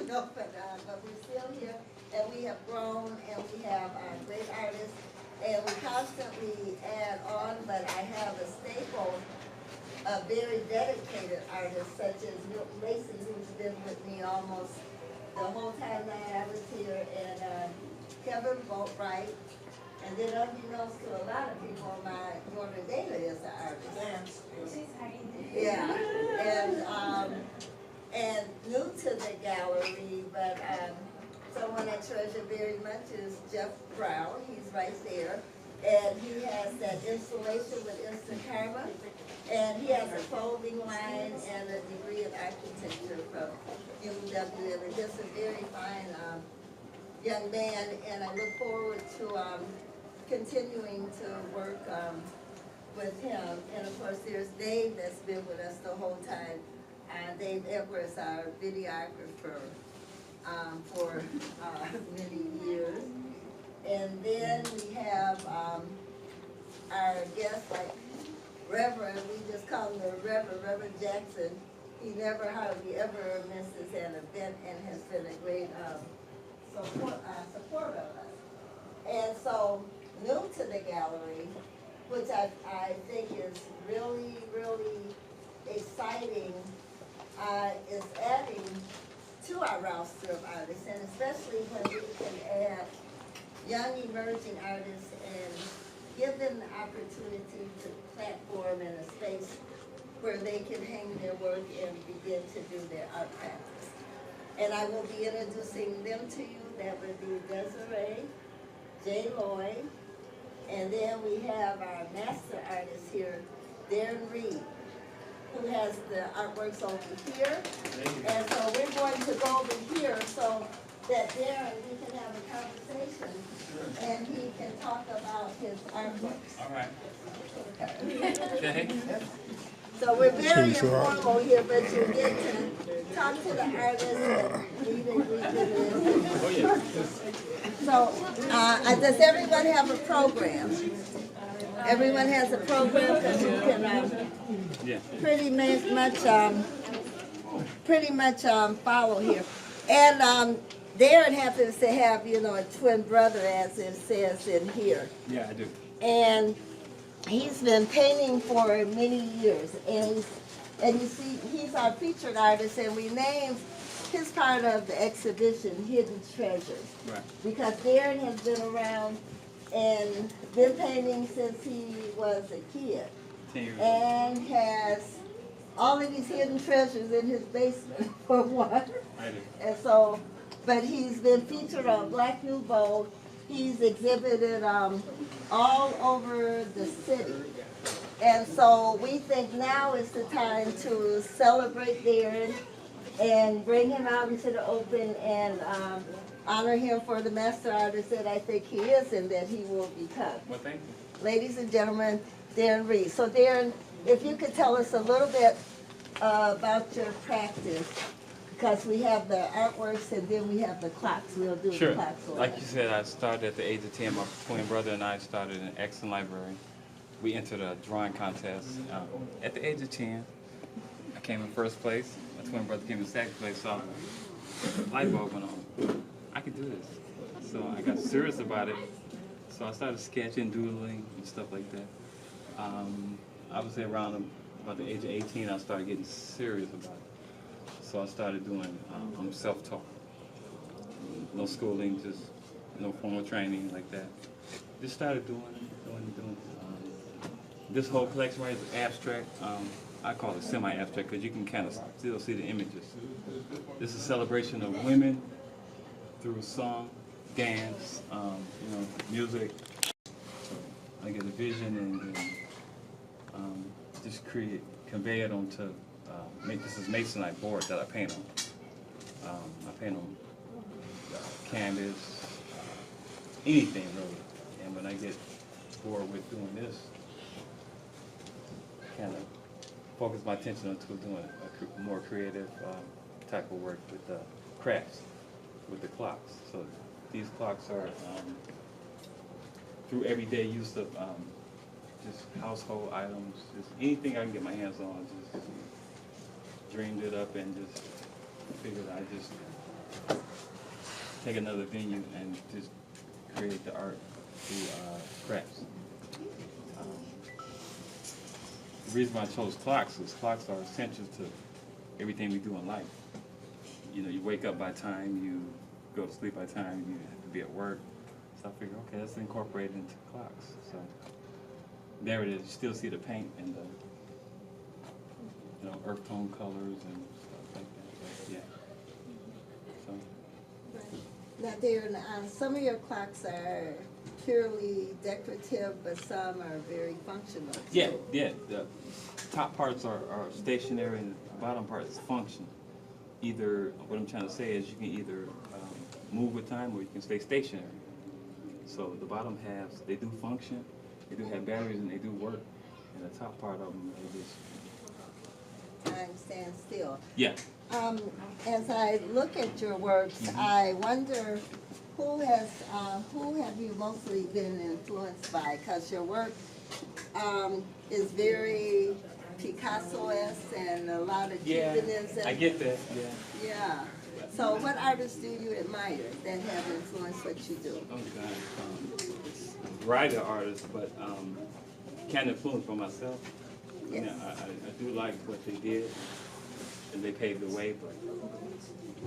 No, but we're still here, and we have grown, and we have great artists, and we constantly add on, but I have a staple of very dedicated artists such as Milton Mason, who's been with me almost the whole time that I was here, and Kevin Boatwright, and then unbeknownst to a lot of people, my daughter Dana is an artist. Yeah, and new to the gallery, but someone I treasure very much is Jeff Brown. He's right there. And he has that installation with Instant Karma. And he has a clothing line and a degree in architecture from UW. And just a very fine young man. And I look forward to continuing to work with him. And of course, there's Dave that's been with us the whole time. Dave Edwards, our videographer for many years. And then we have our guest, like Reverend, we just call him the Reverend Jackson. He never hardly ever misses an event and has been a great supporter of us. And so, new to the gallery, which I think is really, really exciting, is adding to our roster of artists, and especially when we can add young emerging artists and give them the opportunity to platform in a space where they can hang their work and begin to do their art practice. And I will be introducing them to you. That would be Desiree, Jay Lloyd, and then we have our master artist here, Darren Reed, who has the artworks over here. And so we're going to go over here so that Darren, we can have a conversation and he can talk about his artworks. All right. Okay. So we're very informal here, but you get to talk to the artists and meet and greet them. Oh, yeah. So, does everyone have a program? Everyone has a program because you can Yeah. pretty much follow here. And Darren happens to have, you know, a twin brother, as it says in here. Yeah, I do. And he's been painting for many years. And you see, he's our featured artist, and we named his part of the exhibition Hidden Treasures. Right. Because Darren has been around and been painting since he was a kid. 10 years. And has all of these hidden treasures in his basement, for one. I do. And so, but he's been featured on Black Nouveau. He's exhibited all over the city. And so we think now is the time to celebrate Darren and bring him out into the open and honor him for the master artist that I think he is and that he will become. Well, thank you. Ladies and gentlemen, Darren Reed. So Darren, if you could tell us a little bit about your practice, because we have the artworks and then we have the clocks. We'll do Sure. the clocks. Like you said, I started at the age of 10. My twin brother and I started in Exton Library. We entered a drawing contest. At the age of 10, I came in first place. My twin brother came in second place. So light bulb went on. I could do this. So I got serious about it. So I started sketching, doodling, and stuff like that. I would say around about the age of 18, I started getting serious about it. So I started doing self-taught. No schooling, just no formal training like that. Just started doing. This whole collection right is abstract. I call it semi-abstract because you can kind of still see the images. This is a celebration of women through song, dance, music. I get a vision and just convey it onto. This is masonite board that I paint on. I paint on canvas, anything really. And when I get bored with doing this, kind of focus my attention onto doing a more creative type of work with the crafts, with the clocks. So these clocks are through everyday use of just household items, just anything I can get my hands on. Just dreamed it up and just figured I just take another venue and just create the art through crafts. The reason why I chose clocks is clocks are essential to everything we do in life. You know, you wake up by time, you go to sleep by time, you have to be at work. So I figure, okay, let's incorporate it into clocks. So there it is. You still see the paint and the, you know, earth tone colors and stuff like that. But yeah. So Now, Darren, some of your clocks are purely decorative, but some are very functional. too. yeah, yeah. The top parts are stationary and the bottom part is function. Either, what I'm trying to say is you can either move with time or you can stay stationary. So the bottom halves, they do function, they do have batteries and they do work. And the top part of them, they just, Time stands still. yeah. As I look at your works, I wonder who have you mostly been influenced by? Because your work is very Picasso-esque and a lot of Yeah, Cubanism. I get that, yeah. Yeah. So what artists do you admire that have influenced what you do? Oh God, it's a variety of artists, but kind of influenced by myself. You know, Yes. I do like what they did, and they paved the way, but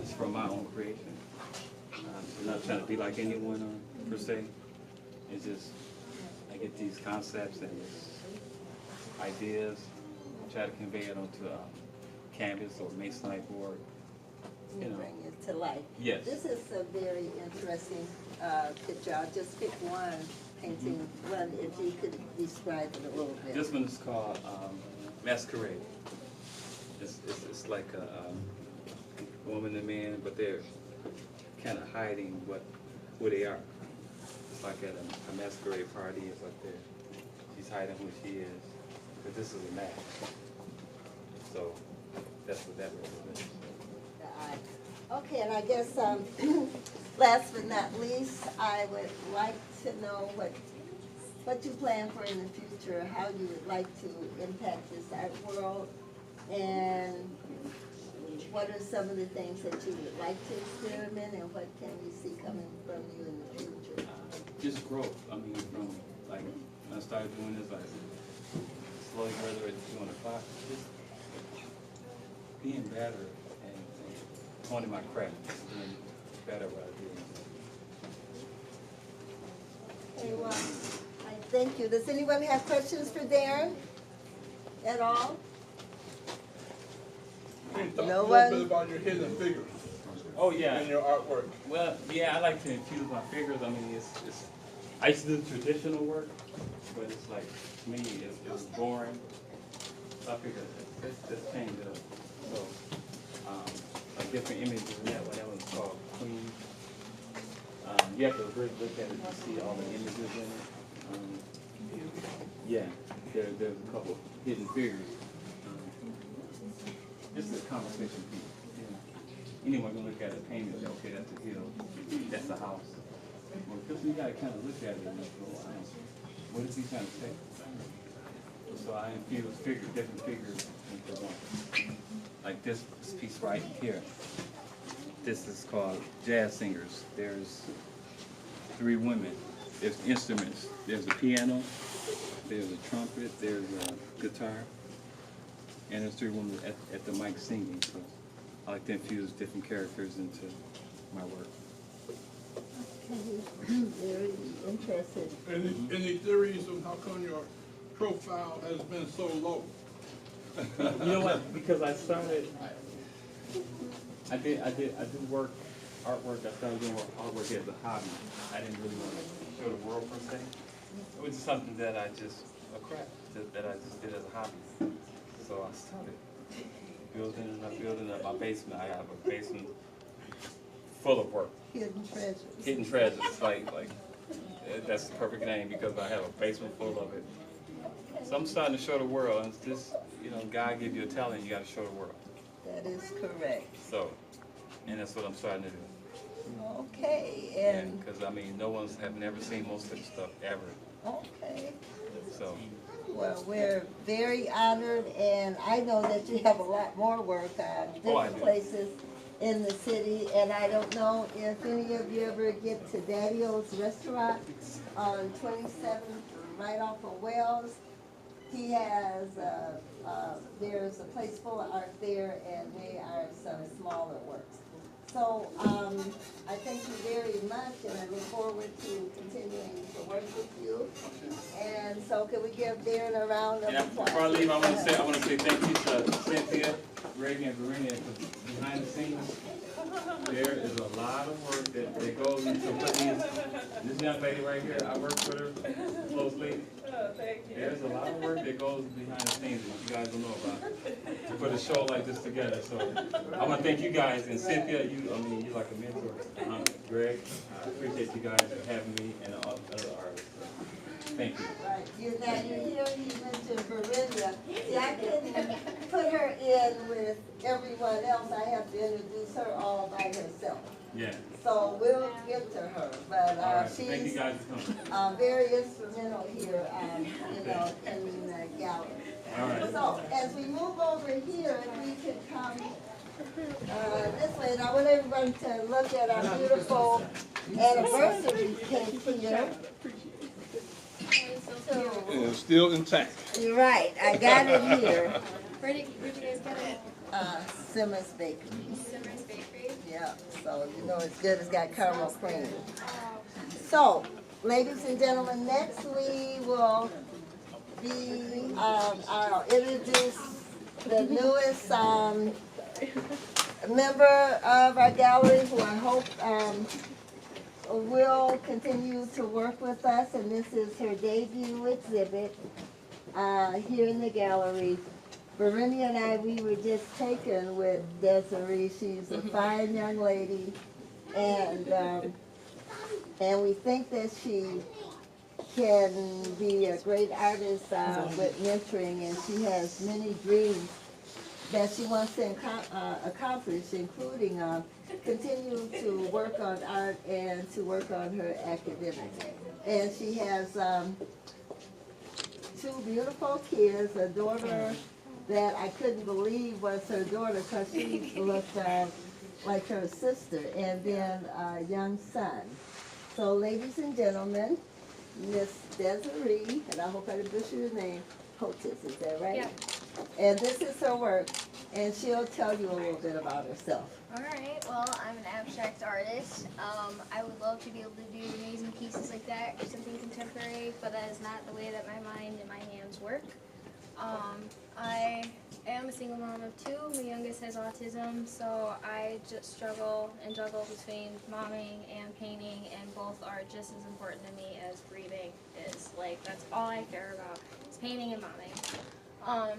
it's from my own creation. I'm not trying to be like anyone per se. It's just I get these concepts and ideas, try to convey it onto canvas or masonite board. You You know. bring it to life. Yes. This is a very interesting picture. I'll just pick one painting, one if you could describe it a little bit. This one is called Masquerade. It's like a woman and man, but they're kind of hiding who they are. It's like at a masquerade party. It's like she's hiding who she is, but this is a mask. So that's what that represents. The eye. Okay, and I guess, last but not least, I would like to know what you plan for in the future, how you would like to impact this art world, and what are some of the things that you would like to experiment, and what can we see coming from you in the future? Just growth. I mean, from like when I started doing this, like slowly graduated to 200 o'clock, just being better and honing my craft, doing better what I do. Okay, well, I thank you. Does anyone have questions for Darren at all? Can you talk No a one? little bit about your hidden figures Oh yeah. in your artwork? Well, yeah, I like to infuse my figures. I mean, it's I used to do traditional work, but it's like, to me, it was boring. So I figured, let's change it up. So, like different images in that one, that one's called Queen. You have to really look at it to see all the images in it. Yeah, there's a couple hidden figures. This is a conversation piece. You know. Anyone can look at a painting and say, okay, that's a hill, that's a house. Well, because we gotta kind of look at it and go, what is he trying to say? So I infuse different figures into one. Like this piece right here. This is called Jazz Singers. There's 3 women. There's instruments. There's a piano, there's a trumpet, there's a guitar, and there's 3 women at the mic singing. So I like to infuse different characters into my work. Very interested. Any theories on how come your profile has been so low? You know what? Because I started, I do artwork. I started doing artwork as a hobby. I didn't really want to show the world per se. It was just something that I just, a craft that I just did as a hobby. So I started building up my basement. I have a basement full of work. Hidden treasures. Hidden treasures, like that's the perfect name because I have a basement full of it. So I'm starting to show the world, and it's just, God give you a talent, you got to show the world. That is correct. So, and that's what I'm starting to do. Okay, and, Because no one's have never seen most of this stuff ever. okay. So, Well, we're very honored, and I know that you have a lot more work on Oh, I different do. places. in the city, and I don't know if any of you ever get to Daddy-O's restaurant on 27th, right off of Wells. He has, there's a place full of art there, and they are some smaller works. So, I thank you very much, and I look forward to continuing to work with you. And so, can we give Darren a round of And applause? before I leave, I want to say thank you to Cynthia, Greg, and Verena, because behind the scenes, there is a lot of work that goes into putting this young lady right here. I work with her closely. Thank you. There's a lot of work that goes behind the scenes that you guys don't know about to put a show like this together. So I want to thank you guys, and Cynthia, you're like a mentor. Greg, I appreciate you guys for having me, and all the other artists. So, thank you. Right, you hear he mentioned Veridia. See, I couldn't put her in with everyone else. I have to introduce her all by herself. Yeah. So we'll get to her, but All right. Thank you she's guys for coming. very instrumental here, you know, in the gallery. All right. So as we move over here, if we could come this way, and I want everyone to look at our beautiful anniversary cake here. So, It's still intact. you're right, I got it here. Where'd you guys get it? Simmons Bakery. Simmers Bakery. Yeah, so you know it's good, it's got caramel cream. So, ladies and gentlemen, next we will be, I'll introduce the newest, member of our gallery who I hope, will continue to work with us, and this is her debut exhibit, here in the gallery. Verinia and I, we were just taken with Desiree. She's a fine young lady, and we think that she can be a great artist with mentoring, and she has many dreams that she wants to accomplish, including continue to work on art and to work on her academics. And she has two beautiful kids, a daughter that I couldn't believe was her daughter because she looked like her sister, and then a young son. So ladies and gentlemen, Miss Desiree, and I hope I didn't butcher your name, Hotis, is that right? Yeah. And this is her work, and she'll tell you a little bit about herself. Alright, well, I'm an abstract artist. I would love to be able to do amazing pieces like that or something contemporary, but that is not the way that my mind and my hands work. I am a single mom of two. My youngest has autism, so I just struggle and juggle between momming and painting, and both are just as important to me as breathing is. Like, that's all I care about, is painting and momming.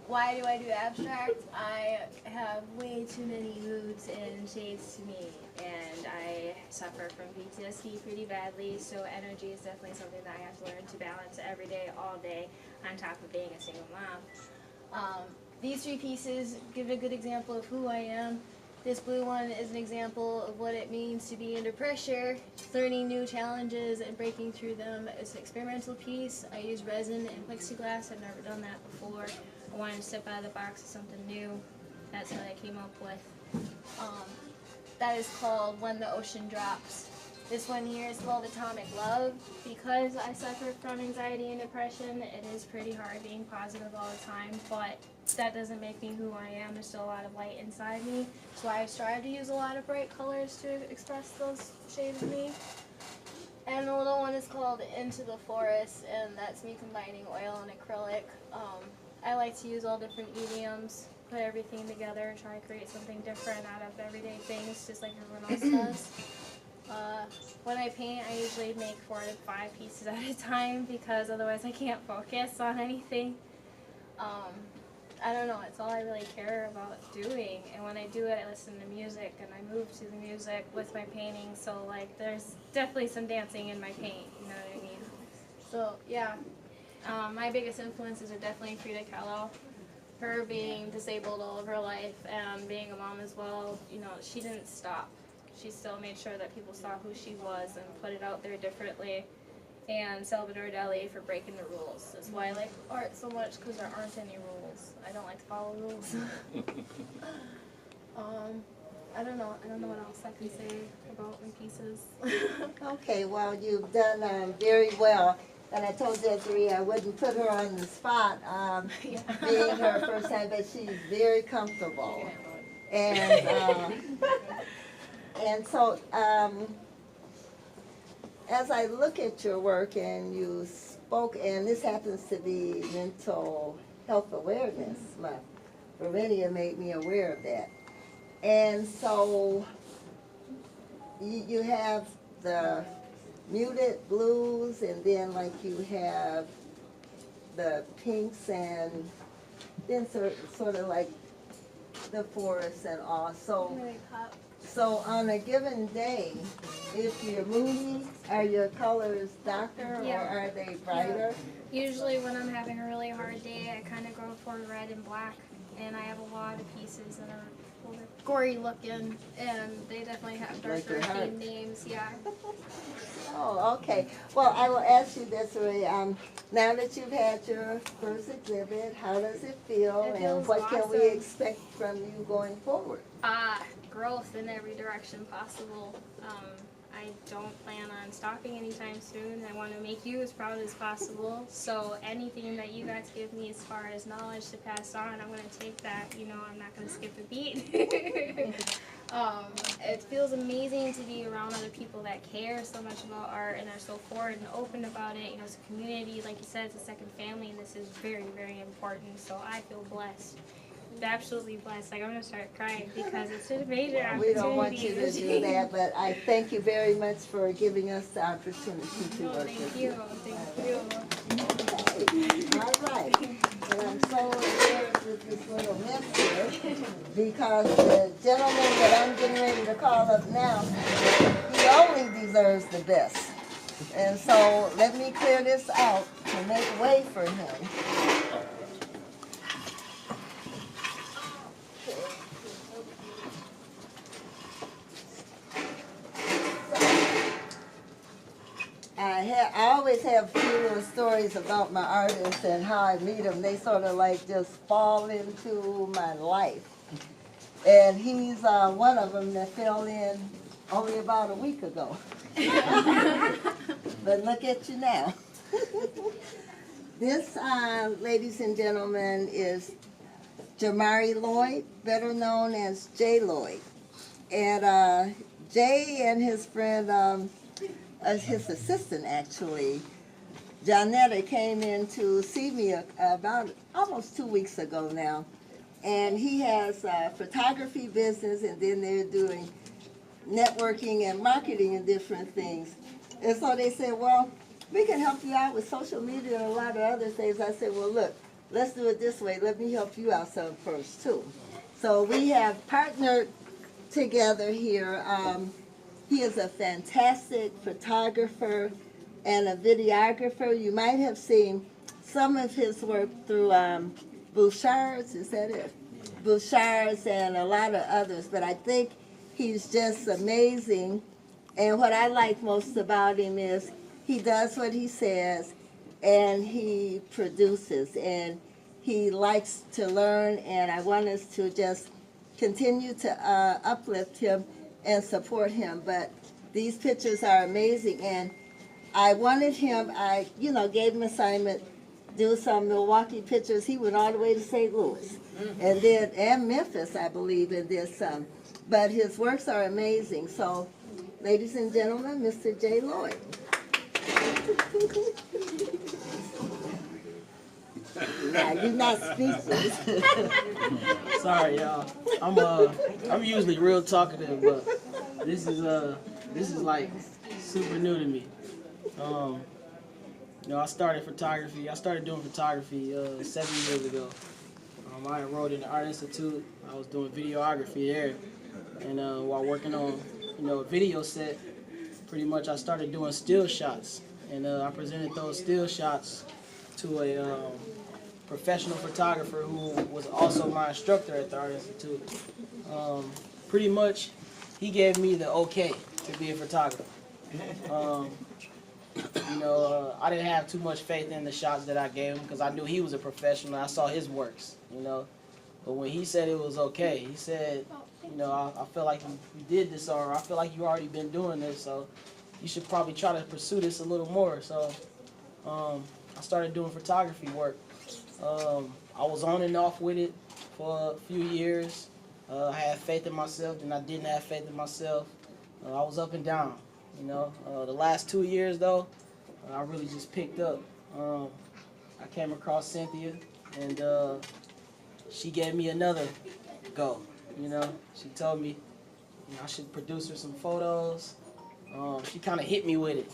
Why do I do abstract? I have way too many moods and shades to me, and I suffer from PTSD pretty badly, so energy is definitely something that I have to learn to balance every day, all day, on top of being a single mom. These three pieces give a good example of who I am. This blue one is an example of what it means to be under pressure, learning new challenges and breaking through them. It's an experimental piece. I use resin and plexiglass. I've never done that before. I wanted to step out of the box with something new. That's what I came up with. That is called When the Ocean Drops. This one here is called Atomic Love. Because I suffer from anxiety and depression, it is pretty hard being positive all the time, but that doesn't make me who I am. There's still a lot of light inside me. So I strive to use a lot of bright colors to express those shades of me. And the little one is called Into the Forest, and that's me combining oil and acrylic. I like to use all different mediums, put everything together, try to create something different out of everyday things, just like everyone else does. When I paint, I usually make 4 to 5 pieces at a time because otherwise I can't focus on anything. I don't know, it's all I really care about doing, and when I do it, I listen to music, and I move to the music with my painting, so like there's definitely some dancing in my paint, you know what I mean? So yeah, my biggest influences are definitely Frida Kahlo. Her being disabled all of her life and being a mom as well, you know, she didn't stop. She still made sure that people saw who she was and put it out there differently. And Salvador Dali for breaking the rules. That's why I like art so much, because there aren't any rules. I don't like to follow rules. I don't know what else I can say about my pieces. Okay, well, you've done very well. And I told Desiree I wouldn't put her on the spot, being her first time, but she's very comfortable. And so, as I look at your work and you spoke, and this happens to be Mental Health Awareness Month, Veridia made me aware of that. And so, you have the muted blues, and then like you have the pinks, and then sort of like the forest and all. Really pop. So on a given day, if you're moody, are your colors darker Yeah. or are they brighter? Usually when I'm having a really hard day, I kind of go for red and black, and I have a lot of pieces that are gory looking, and they definitely have Like darker your heart. themed names. Yeah. Oh, okay. Well, I will ask you, Desiree, now that you've had your first exhibit, how does it feel? It And feels what can we awesome. expect from you going forward? Growth in every direction possible. I don't plan on stopping anytime soon. I want to make you as proud as possible. So anything that you guys give me as far as knowledge to pass on, I'm going to take that. You know, I'm not going to skip a beat. It feels amazing to be around other people that care so much about art and are so forward and open about it. You know, it's a community, like you said, it's a second family, and this is very, very important. So I feel blessed. Absolutely blessed. Like, I'm gonna start crying because it's a major opportunity. We don't want you to do that, but I thank you very much for giving us the opportunity to No, work thank with you. you. Thank you. Okay. All right. And I'm so embarrassed with this little mess here because the gentleman that I'm getting ready to call up now, he only deserves the best. And so let me clear this out to make way for him. I always have a few little stories about my artists and how I meet them. They sort of like just fall into my life. And he's one of them that fell in only about a week ago. But look at you now. This, ladies and gentlemen, is Jamari Lloyd, better known as Jay Lloyd. And Jay and his friend, his assistant actually, Johnetta, came in to see me about almost 2 weeks ago now. And he has a photography business, and then they're doing networking and marketing and different things. And so they said, well, we can help you out with social media and a lot of other things. I said, well, look, let's do it this way. Let me help you out some first, too. So we have partnered together here. He is a fantastic photographer and a videographer. You might have seen some of his work through Bouchard's, is that it? Bouchard's and a lot of others, but I think he's just amazing. And what I like most about him is he does what he says and he produces, and he likes to learn, and I want us to just continue to uplift him and support him. But these pictures are amazing, and I wanted him, I gave him assignment, do some Milwaukee pictures. He went all the way to St. Louis and Memphis, I believe, and did some. But his works are amazing. So, ladies and gentlemen, Mr. Jay Lloyd. Now, you're not speechless. Sorry, y'all. I'm usually real talkative, but this is like super new to me. I started photography. I started doing photography 7 years ago. I enrolled in the Art Institute. I was doing videography there, and while working on a video set, pretty much I started doing still shots, and I presented those still shots to a professional photographer who was also my instructor at the Art Institute. Pretty much, he gave me the okay to be a photographer. I didn't have too much faith in the shots that I gave him because I knew he was a professional. I saw his works, But when he said it was okay, he said, you know, I feel like you did this, or I feel like you already been doing this, so you should probably try to pursue this a little more. So I started doing photography work. I was on and off with it for a few years. I had faith in myself, then I didn't have faith in myself. I was up and down, you know. The last 2 years, though, I really just picked up. I came across Cynthia, and she gave me another go, you know. She told me, you know, I should produce her some photos. She kind of hit me with it.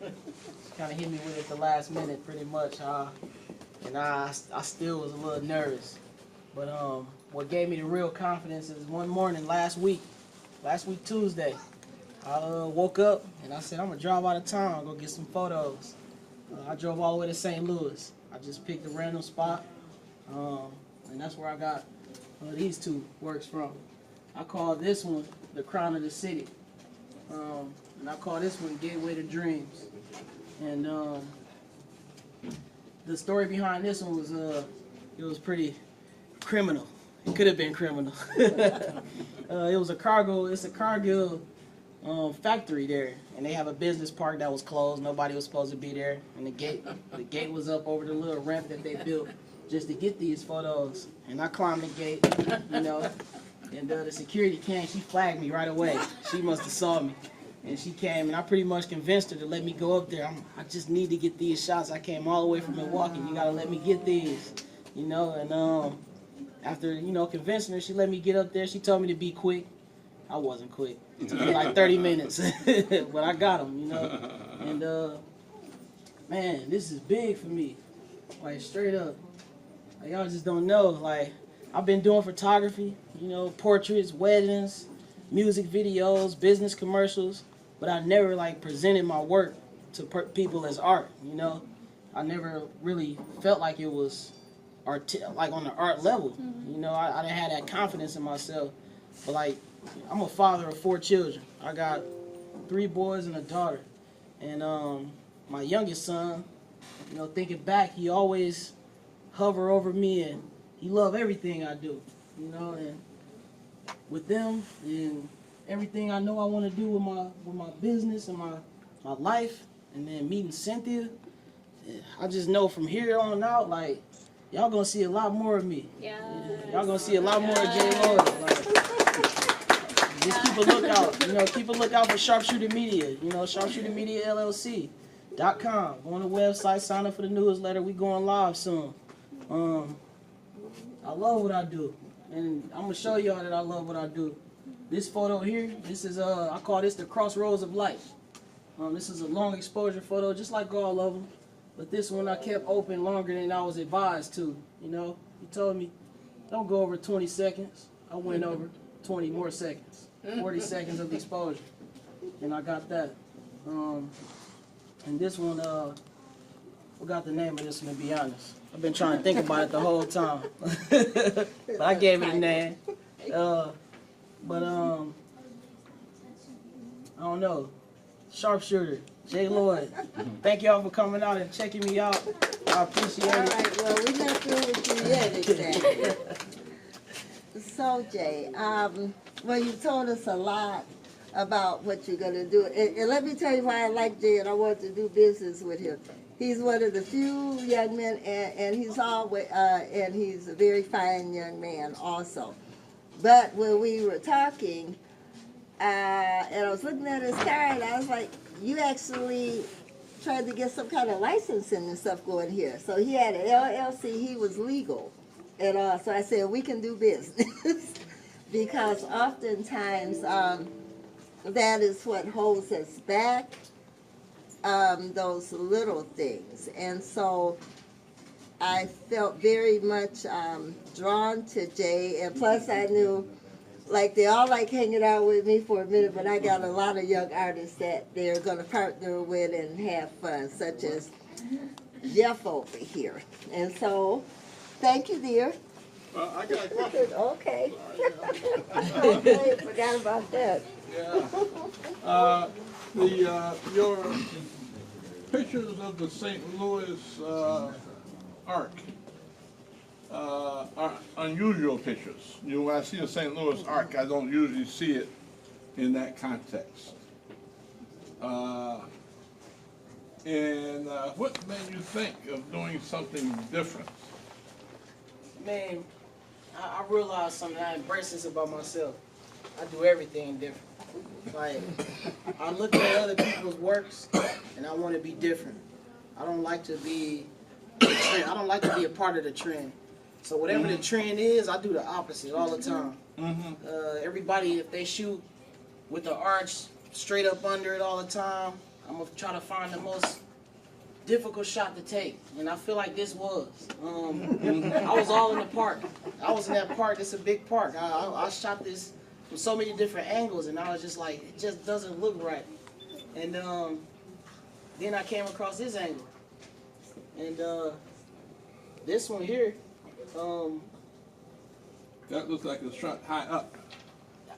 She kind of hit me with it at the last minute, pretty much. And I still was a little nervous. But what gave me the real confidence is one morning last week Tuesday, I woke up and I said, I'm gonna drive out of town, go get some photos. I drove all the way to St. Louis. I just picked a random spot, and that's where I got these two works from. I call this one the Crown of the City, and I call this one Gateway to Dreams. And the story behind this one was it was pretty criminal. It could have been criminal. It's a Cargill factory there, and they have a business park that was closed. Nobody was supposed to be there, and the gate was up over the little ramp that they built just to get these photos. And I climbed the gate, you know, and the security came. She flagged me right away. She must have saw me, and she came, and I pretty much convinced her to let me go up there. I just need to get these shots. I came all the way from Milwaukee. You gotta let me get these, you know. And after, you know, convincing her, she let me get up there. She told me to be quick. I wasn't quick. It took me like 30 minutes, but I got them, you know. And man, this is big for me, like straight up. Like, y'all just don't know. Like, I've been doing photography, you know, portraits, weddings, music videos, business commercials, but I never like presented my work to people as art, you know. I never really felt like it was like on the art level, you know. I didn't have that confidence in myself, but like, I'm a father of 4 children. I got 3 boys and a daughter. And my youngest son, you know, thinking back, he always hover over me, and he loved everything I do, you know. And with them and everything I know I want to do with my business and my life, and then meeting Cynthia, I just know from here on out, like, y'all gonna see a lot more of me. Yeah. Y'all gonna see a lot more of Jay Lloyd. Like, just keep a lookout, you know, keep a lookout for Sharpshooter Media, you know, sharpshootermediallc.com. Go on the website, sign up for the newsletter. We going live soon. I love what I do, and I'm gonna show y'all that I love what I do. This photo here, this is I call this the crossroads of life. This is a long exposure photo, just like all of them, but this one I kept open longer than I was advised to. You know, he told me don't go over 20 seconds. I went over 20 more seconds, 40 seconds of exposure, and I got that. And this one, forgot the name of this one, to be honest. I've been trying to think about it the whole time, but I gave it a name. But I don't know. Sharpshooter, Jay Lloyd. Thank y'all for coming out and checking me out. I appreciate All it. right, well, we're not through with you yet, exactly. So, Jay, well, you told us a lot about what you're gonna do, and let me tell you why I like Jay and I want to do business with him. He's one of the few young men, and he's always, and he's a very fine young man also. But when we were talking, and I was looking at his car, and I was like, you actually tried to get some kind of licensing and stuff going here. So he had an LLC, he was legal. And so I said, we can do business. Because oftentimes that is what holds us back, those little things. And so I felt very much drawn to Jay, and plus I knew, like, they all like hanging out with me for a minute, but I got a lot of young artists that they're going to partner with and have fun, such as Jeff over here. And so, thank you, dear. I got a question. Okay. Okay, forgot about that. Yeah. Your pictures of the St. Louis Ark, unusual pictures. You know, when I see the St. Louis Ark, I don't usually see it in that context. And what made you think of doing something different? Man, I realized something. I embrace this about myself. I do everything different. Like, I look at other people's works, and I want to be different. I don't like to be the trend. I don't like to be a part of the trend. So whatever the trend is, I do the opposite all the time. Everybody, if they shoot with the arch straight up under it all the time, I'm gonna try to find the most difficult shot to take, and I feel like this was. I was all in the park. I was in that park. It's a big park. I shot this from so many different angles, and I was just like, it just doesn't look right. And then I came across this angle, and this one here, That looks like it's shot high up.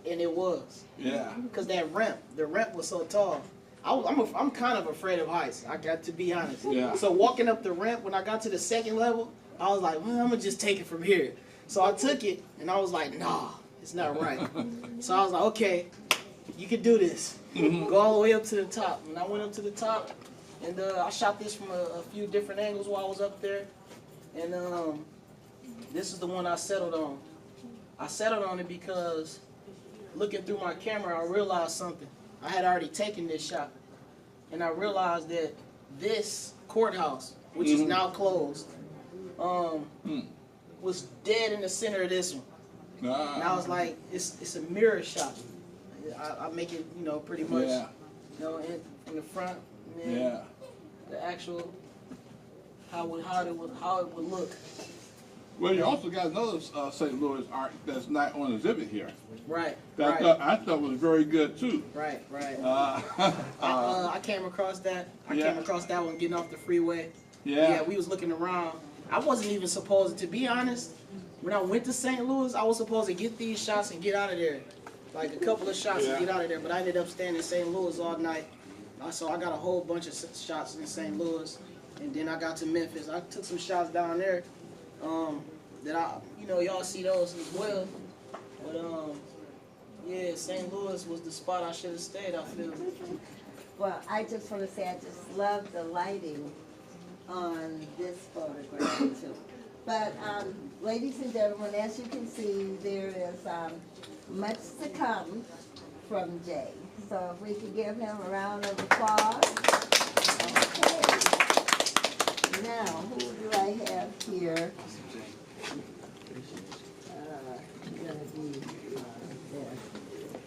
and it was. Yeah. Because that ramp, the ramp was so tall. I'm kind of afraid of heights. I got to be honest. Yeah. So walking up the ramp, when I got to the second level, I was like, well, I'm gonna just take it from here. So I took it, and I was like, nah, it's not right. So I was like, okay, you can do this. Go all the way up to the top. And I went up to the top, and I shot this from a few different angles while I was up there. And this is the one I settled on. I settled on it because looking through my camera, I realized something. I had already taken this shot, and I realized that this courthouse, which is now closed, was dead in the center of this one. And I was like, it's a mirror shot. I make it, you know, pretty much, Yeah. you know, in the front, and then Yeah. the actual how it would look. Well, you also got another St. Louis Ark that's not on exhibit here. Right, That right, I thought was very good too. right. Uh, I came across that. I Yeah. came across that one getting off the freeway. yeah. We was looking around. I wasn't even supposed to be honest. When I went to St. Louis, I was supposed to get these shots and get out of there. Like a couple of shots Yeah. and get out of there. But I ended up staying in St. Louis all night. So I got a whole bunch of shots in St. Louis. And then I got to Memphis. I took some shots down there. That y'all see those as well. But yeah, St. Louis was the spot I should have stayed, I feel. Well, I just want to say I just love the lighting on this photograph too. But ladies and gentlemen, as you can see, there is much to come from Jay. So if we could give him a round of applause. Okay. Now, who do I have here? Gonna be there.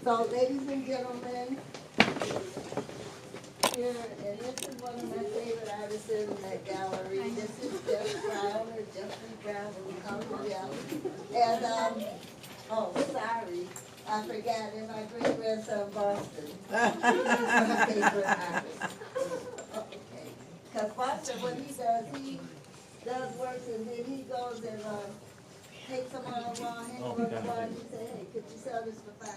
So, ladies and gentlemen, here, and this is one of my favorite artists in that gallery. This is Jeff Brown, or Jeffrey Brown, we call him Jeff. And, oh, sorry, I forgot, and my great grandson Boston. He's my favorite artist. Okay, because Boston, what he does works, and then he goes and takes them on a wall, hang on the wall, and he say, hey, could you sell this for $5?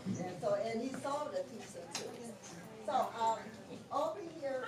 And so, and he sold a piece of it. So, over here